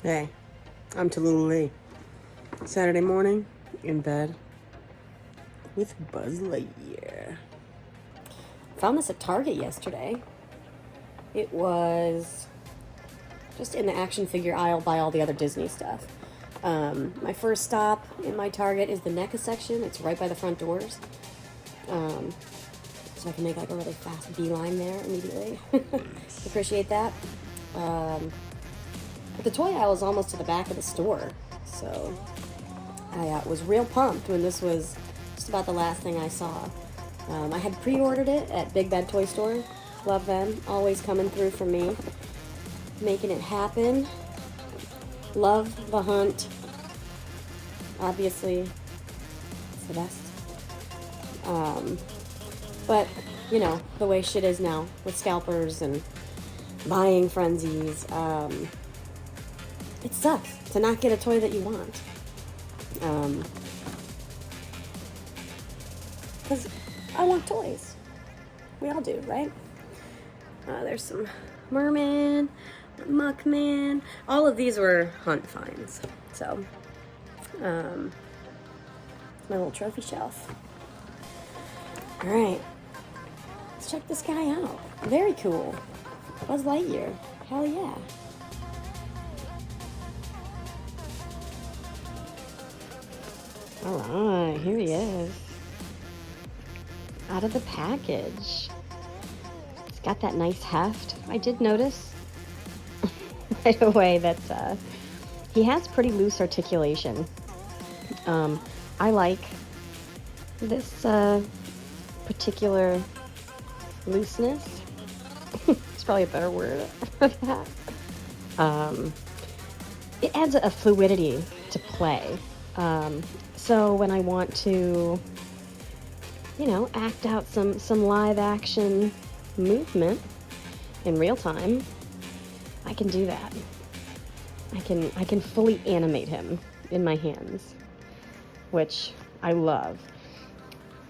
Hey, I'm Tallulah Lee. Saturday morning, in bed, with Buzz Lightyear. Found this at Target yesterday. It was just in the action figure aisle by all the other Disney stuff. My first stop in my Target is the NECA section. It's right by the front doors. So I can make like a really fast beeline there immediately. Appreciate that. But the toy aisle is almost to the back of the store. So I was real pumped when this was just about the last thing I saw. I had pre-ordered it at Big Bad Toy Store. Love them. Always coming through for me. Making it happen. Love the hunt. Obviously, it's the best. But, you know, the way shit is now with scalpers and buying frenzies, it sucks to not get a toy that you want. Because I want toys. We all do, right? There's some Merman, Muckman. All of these were hunt finds. So, my little trophy shelf. All right. Let's check this guy out. Very cool. Buzz Lightyear. Hell yeah. All right, here he is. Out of the package. It's got that nice heft. I did notice right away that he has pretty loose articulation. I like this particular looseness. It's probably a better word for that. It adds a fluidity to play. So when I want to, you know, act out some live action movement in real time, I can do that. I can fully animate him in my hands, which I love.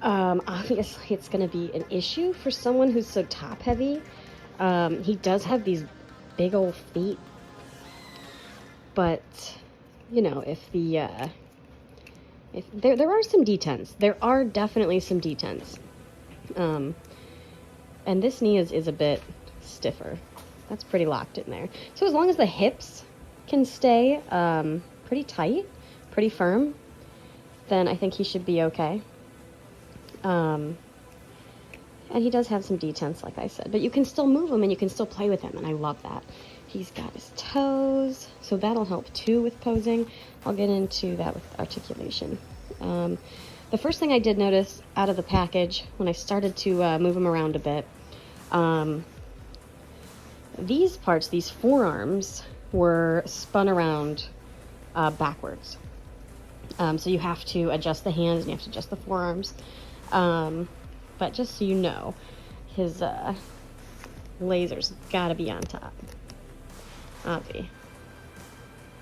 Obviously it's going to be an issue for someone who's so top heavy. He does have these big old feet, but you know, if there are some detents, there are definitely some detents. And this knee is a bit stiffer. That's pretty locked in there. So as long as the hips can stay pretty tight, pretty firm, then I think he should be okay. And he does have some detents, like I said, but you can still move him and you can still play with him, and I love that. He's got his toes, so that'll help too with posing. I'll get into that with articulation. The first thing I did notice out of the package when I started to move him around a bit, these parts, these forearms, were spun around backwards. So you have to adjust the hands and you have to adjust the forearms. But just so you know, his laser's gotta be on top. Obvi.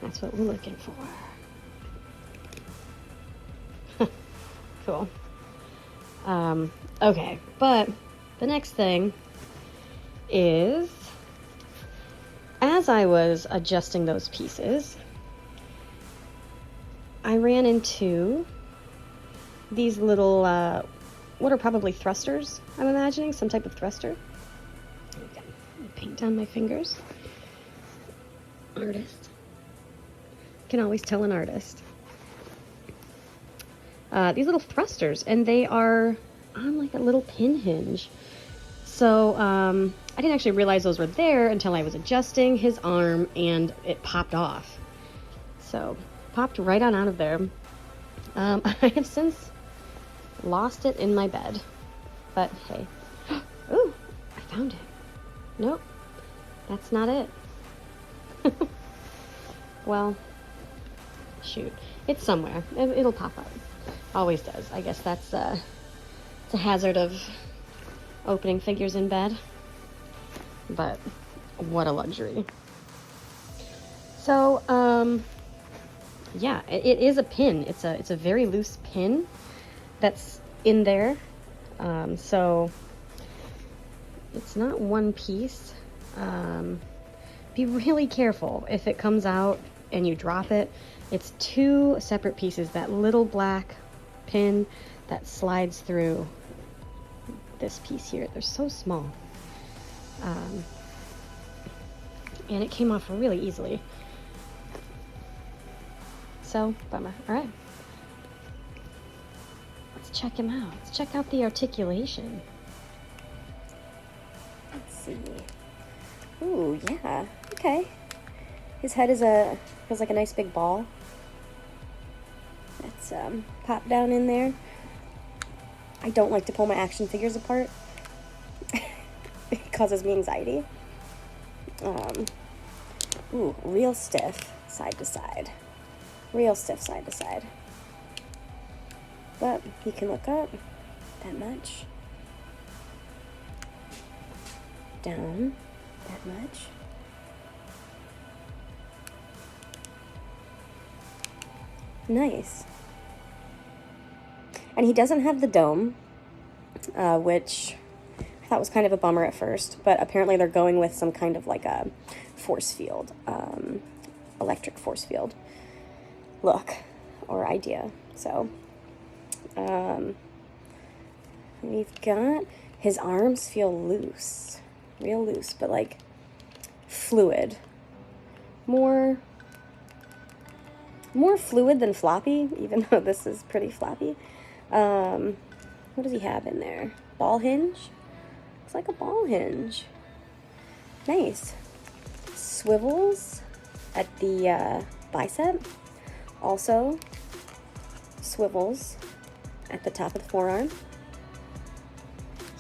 That's what we're looking for. Cool. Okay, but the next thing is, as I was adjusting those pieces, I ran into these little, what are probably thrusters, I'm imagining, some type of thruster. Okay, paint on my fingers. Artist. Can always tell an artist. These little thrusters, and they are on like a little pin hinge. So I didn't actually realize those were there until I was adjusting his arm and it popped off. So popped right on out of there. I have since lost it in my bed, but hey. Ooh, I found it. Nope, that's not it. Well, shoot, it's somewhere. It'll pop up. Always does. I guess that's it's a hazard of opening figures in bed, but what a luxury. So yeah, it is a pin. It's a very loose pin that's in there. So it's not one piece. Be really careful if it comes out and you drop it, it's two separate pieces. That little black pin that slides through this piece here. They're so small. And it came off really easily. So, bummer. All right. Let's check him out. Let's check out the articulation. Let's see. Ooh, yeah. Okay. His head feels like a nice big ball. Let's pop down in there. I don't like to pull my action figures apart. It causes me anxiety. Ooh, real stiff side to side. Real stiff side to side. But he can look up that much. Down that much. Nice. And he doesn't have the dome, which I thought was kind of a bummer at first, but apparently they're going with some kind of like a force field, electric force field look or idea. So, we've got his arms feel loose, real loose, but like fluid, more fluid than floppy, even though this is pretty floppy. What does he have in there? Ball hinge? Looks like a ball hinge. Nice. Swivels at the bicep. Also swivels at the top of the forearm.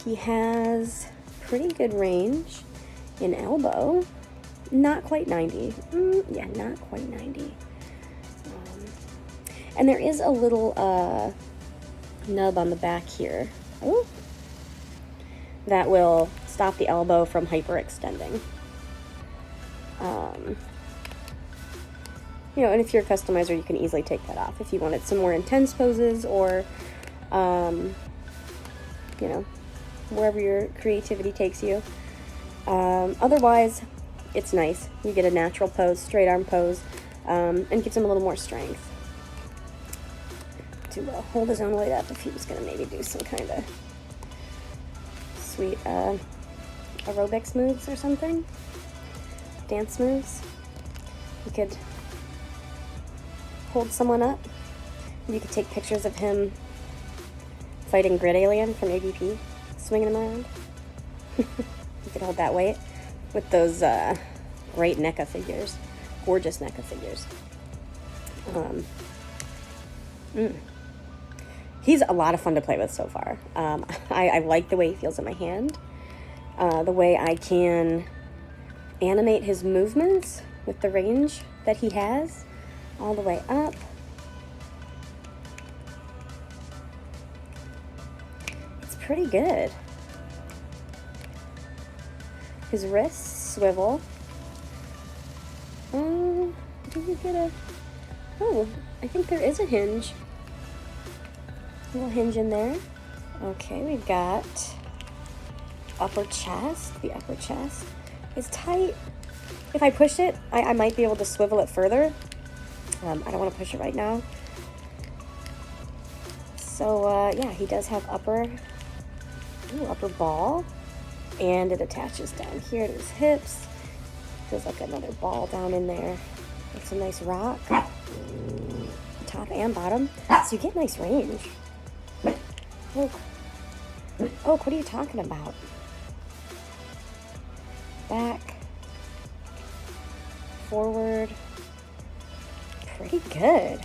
He has pretty good range in elbow. Not quite 90. Yeah, not quite 90. And there is a little nub on the back here. Ooh. That will stop the elbow from hyperextending. You know, and if you're a customizer, you can easily take that off if you wanted some more intense poses or, you know, wherever your creativity takes you. Otherwise, it's nice. You get a natural pose, straight arm pose, and gives him a little more strength to hold his own weight up if he was going to maybe do some kind of sweet aerobics moves or something. Dance moves. You could hold someone up. You could take pictures of him fighting Grid Alien from ABP, swinging him around. You could hold that weight with those great NECA figures, gorgeous NECA figures. He's a lot of fun to play with so far. I like the way he feels in my hand, the way I can animate his movements with the range that he has all the way up. It's pretty good. His wrists swivel. Do you get a... Oh, I think there is a hinge. A little hinge in there. Okay, we've got upper chest. The upper chest is tight. If I push it, I might be able to swivel it further. I don't want to push it right now. So, yeah, he does have upper ball. And it attaches down here to his hips. Feels like another ball down in there. With some nice rock. Top and bottom. So you get nice range. Oh, what are you talking about? Back. Forward. Pretty good.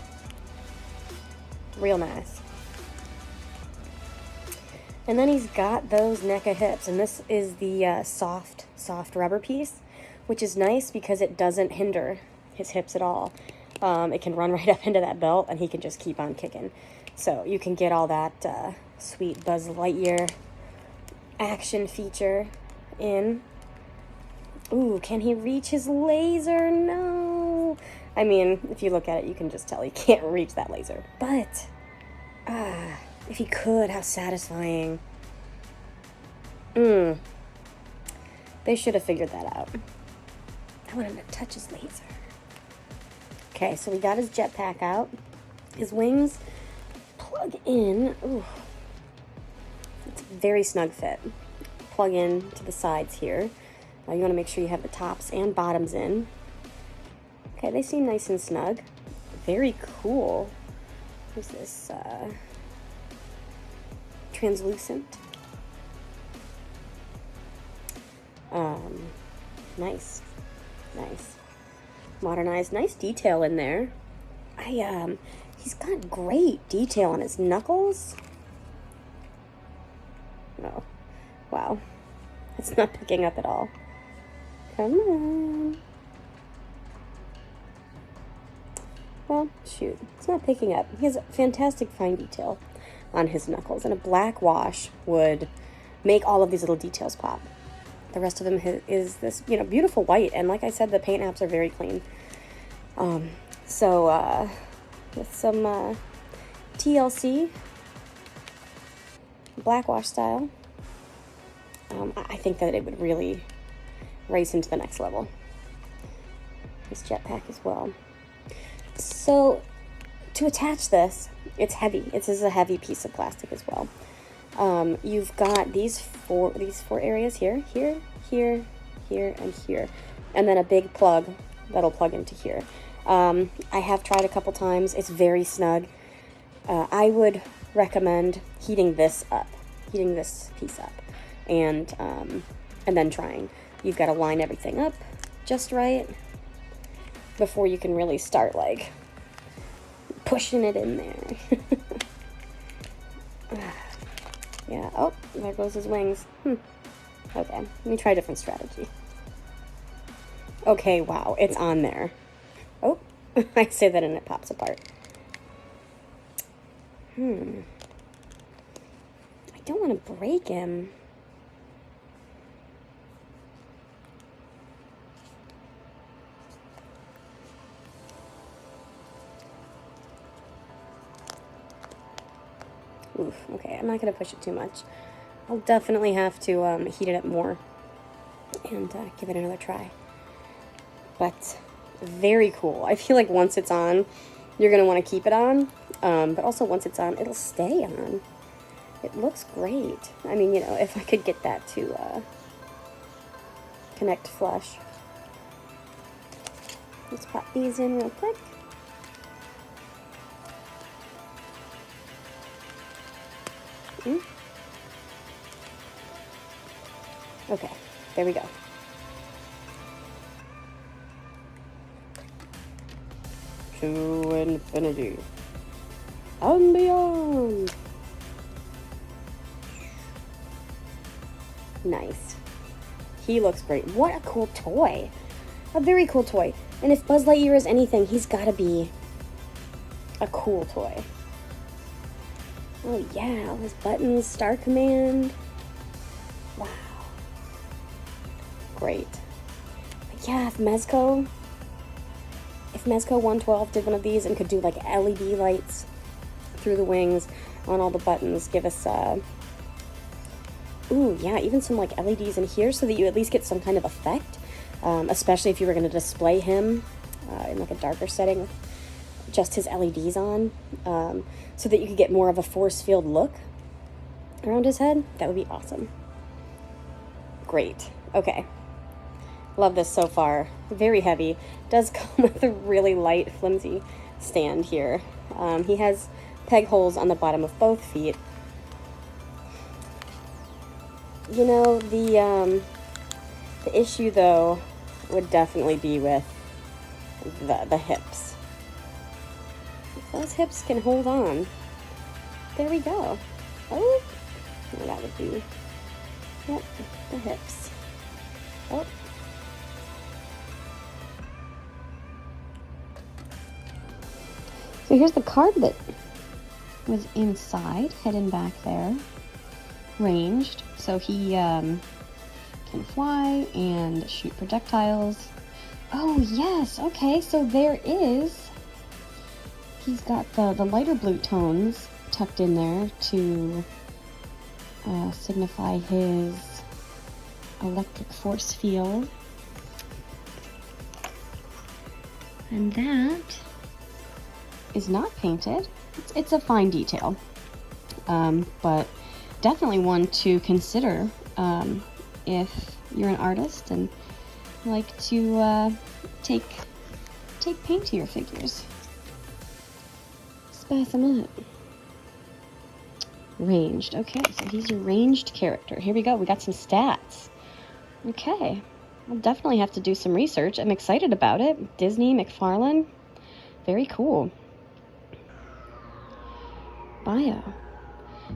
Real nice. And then he's got those NECA hips, and this is the soft rubber piece, which is nice because it doesn't hinder his hips at all. It can run right up into that belt, and he can just keep on kicking. So you can get all that sweet Buzz Lightyear action feature in. Ooh, can he reach his laser? No. I mean, if you look at it, you can just tell he can't reach that laser. But, if he could, how satisfying. They should have figured that out. I want him to touch his laser. Okay, so we got his jetpack out. His wings plug in. Ooh, it's a very snug fit. Plug in to the sides here. You want to make sure you have the tops and bottoms in. Okay, they seem nice and snug. Very cool. What's this? Translucent. Nice. Nice. Modernized. Nice detail in there. He's got great detail on his knuckles. Oh, wow. It's not picking up at all. Come on. Well, shoot. It's not picking up. He has fantastic fine detail on his knuckles, and a black wash would make all of these little details pop. The rest of him is this, beautiful white, and like I said, the paint apps are very clean. So, with some TLC, black wash style, I think that it would really raise him to the next level. His jetpack as well. So, to attach this, it's heavy. This is a heavy piece of plastic as well. You've got these four areas here, here, here, here, and here, and then a big plug that'll plug into here. I have tried a couple times. It's very snug. I would recommend heating this piece up, and then trying. You've got to line everything up just right before you can really start like pushing it in there. Yeah. Oh, there goes his wings. Okay, let me try a different strategy. Okay, wow, it's on there. Oh, I say that and it pops apart. I don't want to break him. Oof, okay, I'm not going to push it too much. I'll definitely have to heat it up more and give it another try. But very cool. I feel like once it's on, you're going to want to keep it on. But also once it's on, it'll stay on. It looks great. I mean, if I could get that to connect flush. Let's pop these in real quick. Okay, there we go. To infinity and beyond. Nice. He looks great. What a cool toy. A very cool toy. And if Buzz Lightyear is anything, he's got to be a cool toy. Oh yeah, all his buttons, Star Command. Wow. Great. But yeah, if Mezco 112 did one of these and could do like LED lights through the wings on all the buttons, give us ooh, yeah, even some like LEDs in here so that you at least get some kind of effect, especially if you were going to display him in like a darker setting with just his LEDs on, so that you could get more of a force field look around his head. That would be awesome. Great. Okay. Love this so far. Very heavy. Does come with a really light, flimsy stand here. He has peg holes on the bottom of both feet. The issue though would definitely be with the hips. If those hips can hold on, there we go. Oh, that would be, yep, the hips. Oh. So here's the card that was inside, hidden back there, ranged. So he can fly and shoot projectiles. Oh yes, okay, so there is, he's got the lighter blue tones tucked in there to signify his electric force field. And that is not painted. It's a fine detail, but definitely one to consider if you're an artist and like to take paint to your figures. Spice them up. Ranged. Okay, so he's your ranged character. Here we go. We got some stats. Okay. I'll definitely have to do some research. I'm excited about it. Disney, McFarlane. Very cool. Bio.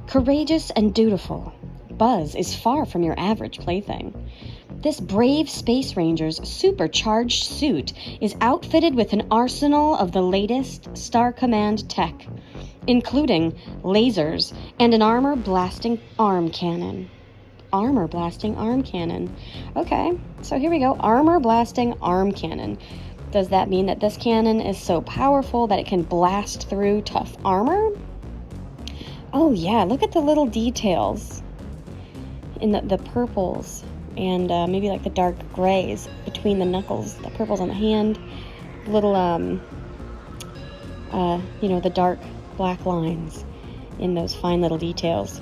Courageous and dutiful, Buzz is far from your average plaything. This brave Space Ranger's supercharged suit is outfitted with an arsenal of the latest Star Command tech, including lasers and an armor-blasting arm cannon. Armor-blasting arm cannon. Okay, so here we go. Armor-blasting arm cannon. Does that mean that this cannon is so powerful that it can blast through tough armor? Oh yeah, look at the little details in the purples and maybe like the dark grays between the knuckles, the purples on the hand, little, the dark black lines in those fine little details.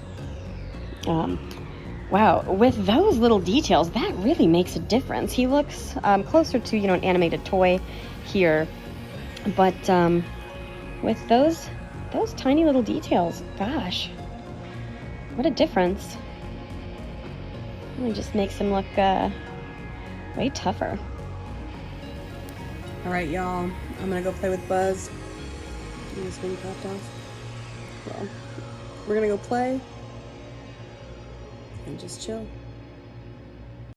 Wow, with those little details, that really makes a difference. He looks closer to, an animated toy here, but with those tiny little details, gosh, what a difference. It just makes him look way tougher. All right, y'all, I'm gonna go play with Buzz. This wing popped off. Well, we're gonna go play and just chill.